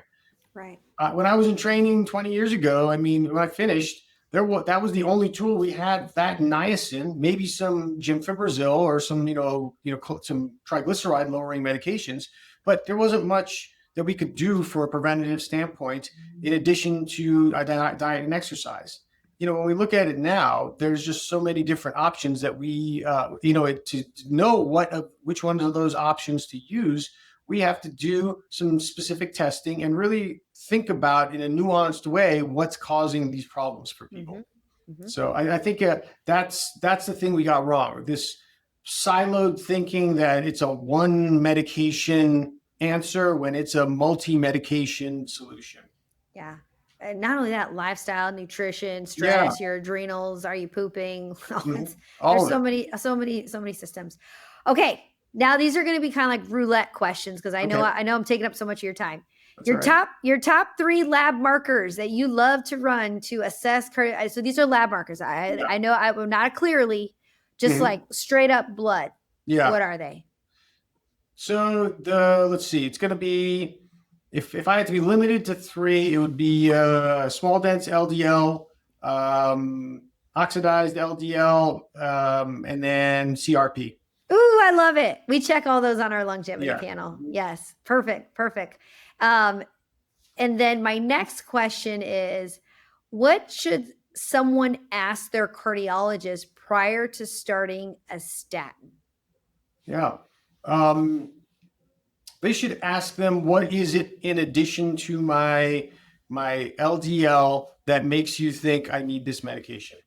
Right. When I was in training 20 years ago, when I finished, that was the only tool we had. That niacin, maybe some Gymfibrazil or some some triglyceride lowering medications, but there wasn't much that we could do for a preventative standpoint, in addition to diet and exercise. When we look at it now, there's just so many different options that we, to know which ones of those options to use, we have to do some specific testing and really think about, in a nuanced way, what's causing these problems for people. So I think that's the thing we got wrong. This siloed thinking that it's a one medication answer when it's a multi-medication solution. Yeah. And not only that, lifestyle, nutrition, Yeah. stress, your adrenals, are you pooping? All There's of it. so many systems. Okay. Now these are going to be kind of like roulette questions because Okay. I know I'm taking up so much of your time. That's all right. Your top 3 lab markers that you love to run to assess cardio. So these are lab markers. I know I will not clearly, just like straight up blood. Yeah. What are they? So let's see, it's going to be, if I had to be limited to 3, it would be small dense LDL, oxidized LDL, and then CRP. Ooh, I love it. We check all those on our longevity panel. Yes. Perfect. And then my next question is, what should someone ask their cardiologist prior to starting a statin? Yeah. They should ask them, what is it in addition to my LDL that makes you think I need this medication?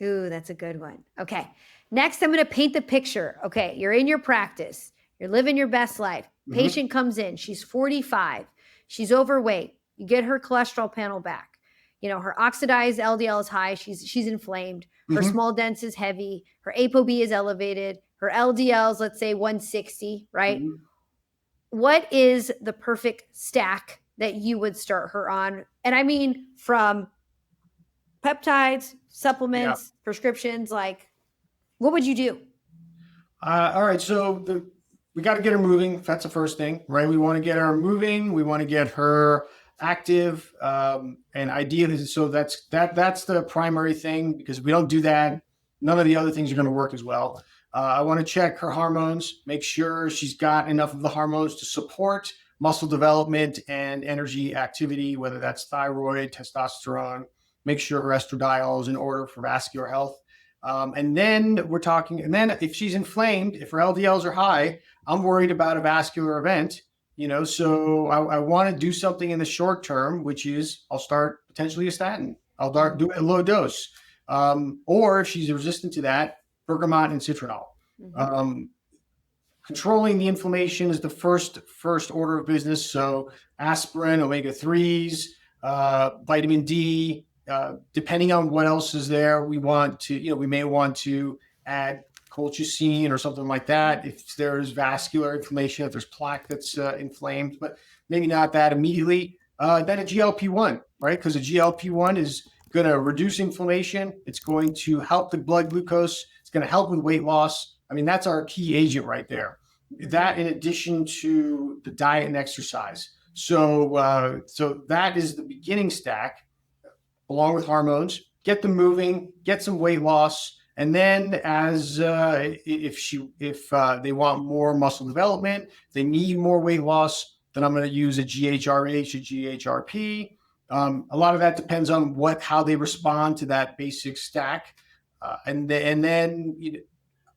Ooh, that's a good one. Okay. Next, I'm going to paint the picture. Okay. You're in your practice. You're living your best life. Patient comes in. She's 45. She's overweight. You get her cholesterol panel back. Her oxidized LDL is high. She's inflamed. Her small dense is heavy. Her ApoB is elevated. Her LDL is, let's say, 160, right? What is the perfect stack that you would start her on? And I mean, from peptides, supplements, prescriptions, like, what would you do? All right. So we got to get her moving. That's the first thing, right? We want to get her moving. We want to get her active, and ideally, so that's the primary thing, because if we don't do that, none of the other things are going to work as well. I want to check her hormones, make sure she's got enough of the hormones to support muscle development and energy activity, whether that's thyroid, testosterone, make sure her estradiol is in order for vascular health. And then if she's inflamed, if her LDLs are high, I'm worried about a vascular event, so I want to do something in the short term, which is I'll start potentially a statin. I'll do it at low dose. Or if she's resistant to that, bergamot and citronal. Controlling the inflammation is the first order of business. So aspirin, omega-3s, vitamin D, depending on what else is there, we may want to add colchicine or something like that if there's vascular inflammation, if there's plaque that's inflamed, but maybe not that immediately. Then a GLP-1, right? Because a GLP-1 is going to reduce inflammation. It's going to help the blood glucose. It's going to help with weight loss. I mean, that's our key agent right there. That in addition to the diet and exercise. So that is the beginning stack, along with hormones. Get them moving, get some weight loss, and then if they want more muscle development, they need more weight loss, then I'm going to use a GHRH, a GHRP. A lot of that depends on how they respond to that basic stack, and then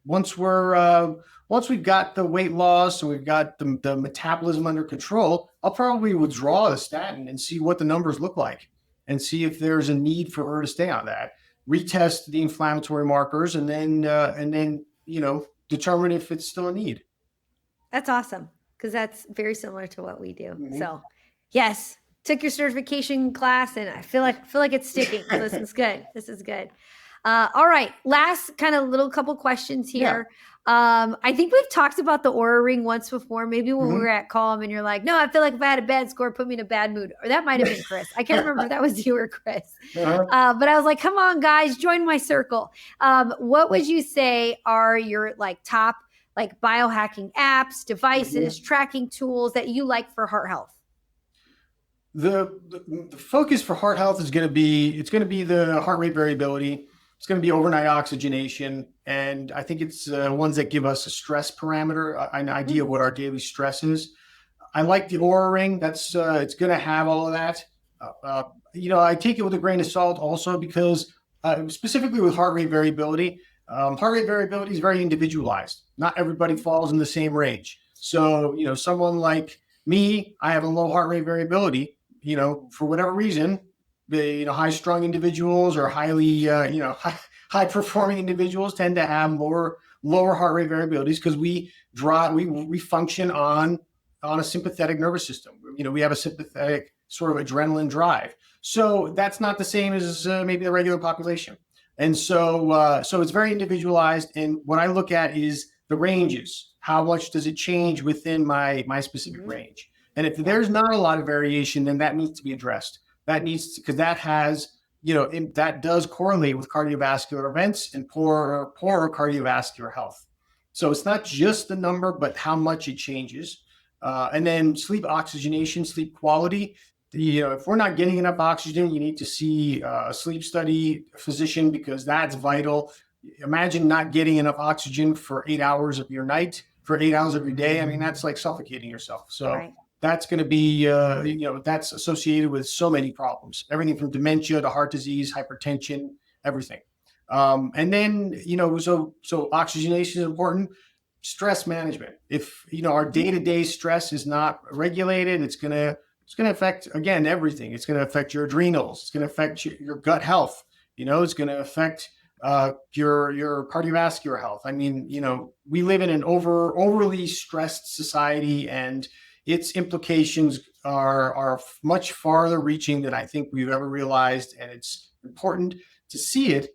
once we've got the weight loss and we've got the metabolism under control, I'll probably withdraw the statin and see what the numbers look like, and see if there's a need for her to stay on that. Retest the inflammatory markers, and then determine if it's still a need. That's awesome, because that's very similar to what we do. So, yes. Took your certification class, and I feel like it's sticking. So this is good. All right. Last kind of little couple questions here. Yeah. I think we've talked about the Oura Ring once before, maybe when we were at Calm and you're like, no, I feel like if I had a bad score, put me in a bad mood. Or that might've been Chris. I can't remember if that was you or Chris. But I was like, come on guys, join my circle. What would you say are your top biohacking apps, devices, tracking tools that you like for heart health? The focus for heart health is going to be the heart rate variability. It's going to be overnight oxygenation. And I think it's ones that give us a stress parameter, an idea of what our daily stress is. I like the Oura Ring. It's going to have all of that. I take it with a grain of salt also because specifically with heart rate variability is very individualized. Not everybody falls in the same range. So, someone like me, I have a low heart rate variability, for whatever reason, high strung individuals or highly, high performing individuals tend to have lower heart rate variabilities because we function on a sympathetic nervous system. We have a sympathetic sort of adrenaline drive. So that's not the same as maybe the regular population. And so it's very individualized. And what I look at is the ranges. How much does it change within my specific range? And if there's not a lot of variation, then that needs to be addressed. Because that does correlate with cardiovascular events and poorer cardiovascular health. So it's not just the number, but how much it changes. And then sleep oxygenation, sleep quality. If we're not getting enough oxygen, you need to see a sleep study physician because that's vital. Imagine not getting enough oxygen for 8 hours of your night, for 8 hours of your day. I mean, that's like suffocating yourself. So that's going to be, that's associated with so many problems, everything from dementia to heart disease, hypertension, everything. And then, so oxygenation is important. Stress management. If, our day-to-day stress is not regulated, it's going to affect, again, everything. It's going to affect your adrenals. It's going to affect your gut health. It's going to affect your cardiovascular health. I mean, we live in an overly stressed society, and its implications are much farther reaching than I think we've ever realized. And it's important to see it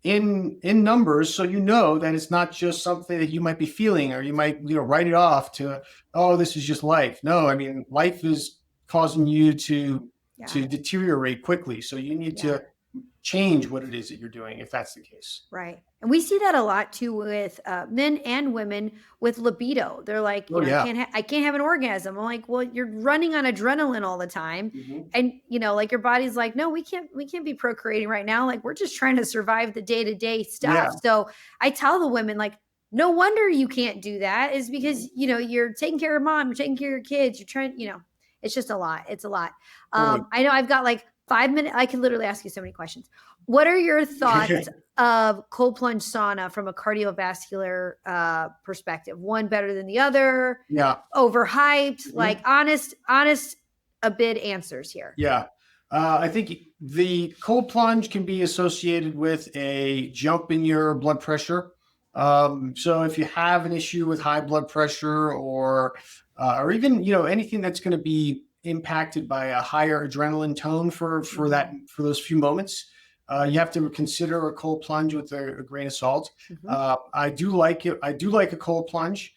in numbers, so that it's not just something that you might be feeling, or you might write it off to, oh, this is just life. No, I mean, life is causing you to deteriorate quickly. So you need to change what it is that you're doing if that's the case. Right. And we see that a lot too with men and women with libido. They're like, I can't have an orgasm. I'm like, well, you're running on adrenaline all the time. And, like your body's like, no, we can't be procreating right now. Like, we're just trying to survive the day-to-day stuff. Yeah. So I tell the women, like, no wonder you can't do that, is because, you're taking care of mom, you're taking care of your kids, you're trying, it's just a lot. It's a lot. I know I've got like 5 minutes. I can literally ask you so many questions. What are your thoughts of cold plunge sauna from a cardiovascular perspective? One better than the other? Yeah. Overhyped? Like honest Abid answers here. Yeah. I think the cold plunge can be associated with a jump in your blood pressure. So if you have an issue with high blood pressure or even, anything that's going to be impacted by a higher adrenaline tone for those few moments, you have to consider a cold plunge with a grain of salt. I do like it. I do like a cold plunge.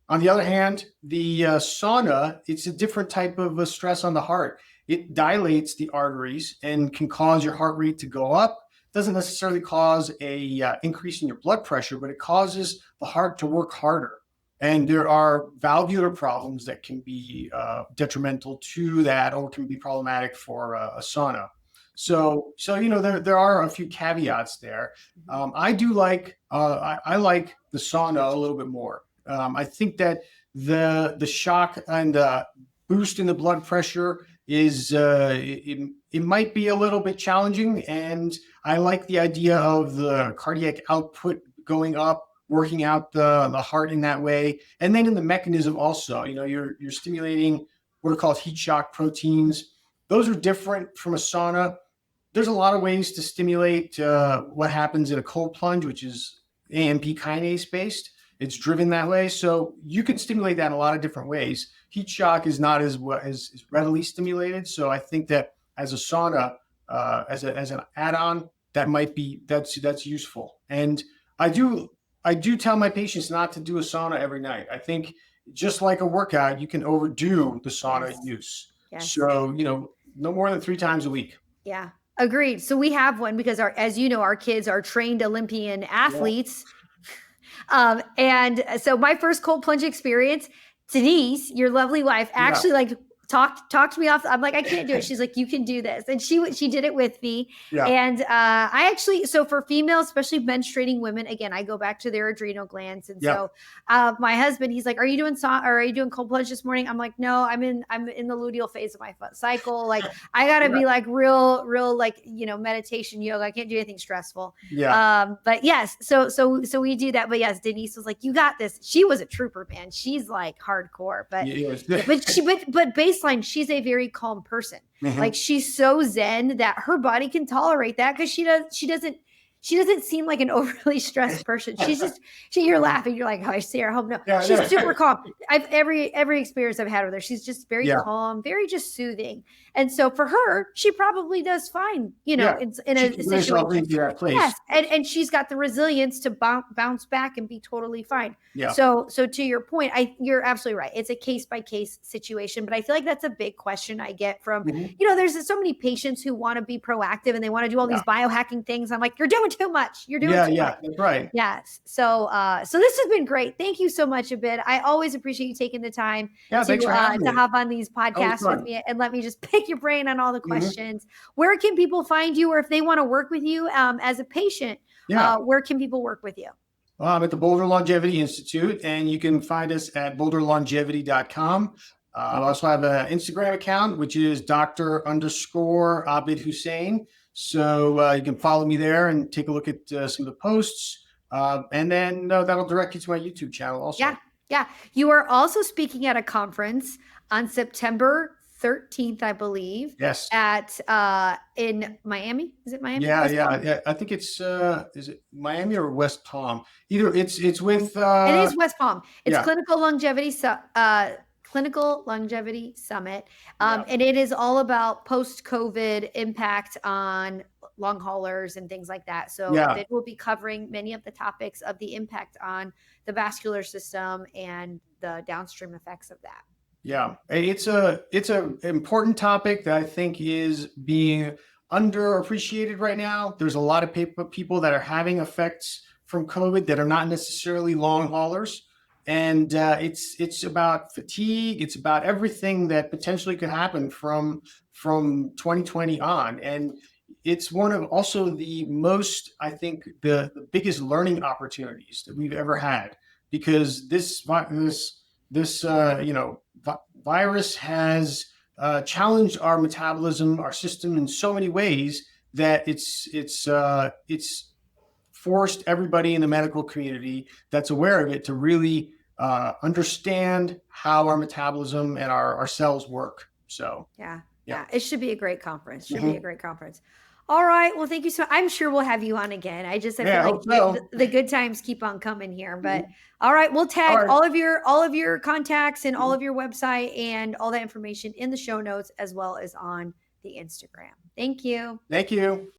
On the other hand, the sauna, it's a different type of stress on the heart. It dilates the arteries and can cause your heart rate to go up. Doesn't necessarily cause a increase in your blood pressure, but it causes the heart to work harder. And there are valvular problems that can be detrimental to that, or can be problematic for a sauna. So there are a few caveats there. I do like I like the sauna a little bit more. I think that the shock and the boost in the blood pressure is it might be a little bit challenging, and I like the idea of the cardiac output going up, working out the heart in that way. And then in the mechanism also, you're stimulating what are called heat shock proteins. Those are different from a sauna. There's a lot of ways to stimulate what happens in a cold plunge, which is AMP kinase based. It's driven that way. So you can stimulate that in a lot of different ways. Heat shock is not as readily stimulated. So I think that as a sauna, as an add-on, that's useful. And I do tell my patients not to do a sauna every night. I think just like a workout, you can overdo the sauna use. Yes. So, no more than 3 times a week. Yeah, agreed. So we have one because as our kids are trained Olympian athletes. Yeah. And so my first cold plunge experience, Denise, your lovely wife, actually talked me off. I'm like, I can't do it. She's like, you can do this. And she did it with me. Yeah. And I actually, so for females, especially menstruating women, again, I go back to their adrenal glands. And so my husband, he's like, are you doing cold plunge this morning? I'm like, no, I'm in the luteal phase of my cycle. Like I gotta be like real, like, meditation, yoga. I can't do anything stressful. Yeah. But yes, so we do that. But yes, Denise was like, you got this. She was a trooper, man. She's like hardcore, but basically baseline, she's a very calm person. Mhm. Like she's so zen that her body can tolerate that because she doesn't seem like an overly stressed person. You're laughing. You're like, oh, I see her home. No, Yeah, she's yeah. super calm. Every experience I've had with her, she's just very Yeah. calm, very just soothing. And so for her, she probably does fine, in She a can put herself situation. into that place. Yes. And she's got the resilience to bounce back and be totally fine. Yeah. So to your point, you're absolutely right. It's a case by case situation, but I feel like that's a big question I get from, there's so many patients who want to be proactive and they want to do all these biohacking things. I'm like, you're doing too much. You're doing too much. That's right. Yes. So this has been great. Thank you so much, Abid. I always appreciate you taking the time to hop on these podcasts with me and let me just pick your brain on all the questions. Where can people find you, or if they want to work with you as a patient, where can people work with you? I'm at the Boulder Longevity Institute, and you can find us at boulderlongevity.com. I also have an Instagram account, which is Dr._Abid Husain. So you can follow me there and take a look at some of the posts. And then that'll direct you to my YouTube channel also. Yeah. You are also speaking at a conference on September 13th, I believe. Yes. At in Miami. Is it Miami? Yeah. I think it's is it Miami or West Palm? Either it's with it is West Palm. It's Clinical Longevity Summit. And it is all about post-COVID impact on long haulers and things like that. So it will be covering many of the topics of the impact on the vascular system and the downstream effects of that. Yeah, it's a important topic that I think is being underappreciated right now. There's a lot of people that are having effects from COVID that are not necessarily long haulers. And it's about fatigue. It's about everything that potentially could happen from 2020 on. And it's one of also the most, I think, the biggest learning opportunities that we've ever had, because this virus has challenged our metabolism, our system in so many ways that it's forced everybody in the medical community that's aware of it to really understand how our metabolism and our cells work. So yeah, it should be a great conference. All right. Well, thank you so much. I'm sure we'll have you on again. I feel like the good times keep on coming here. But all right, we'll tag all of your contacts and all of your website and all that information in the show notes, as well as on the Instagram. Thank you. Thank you.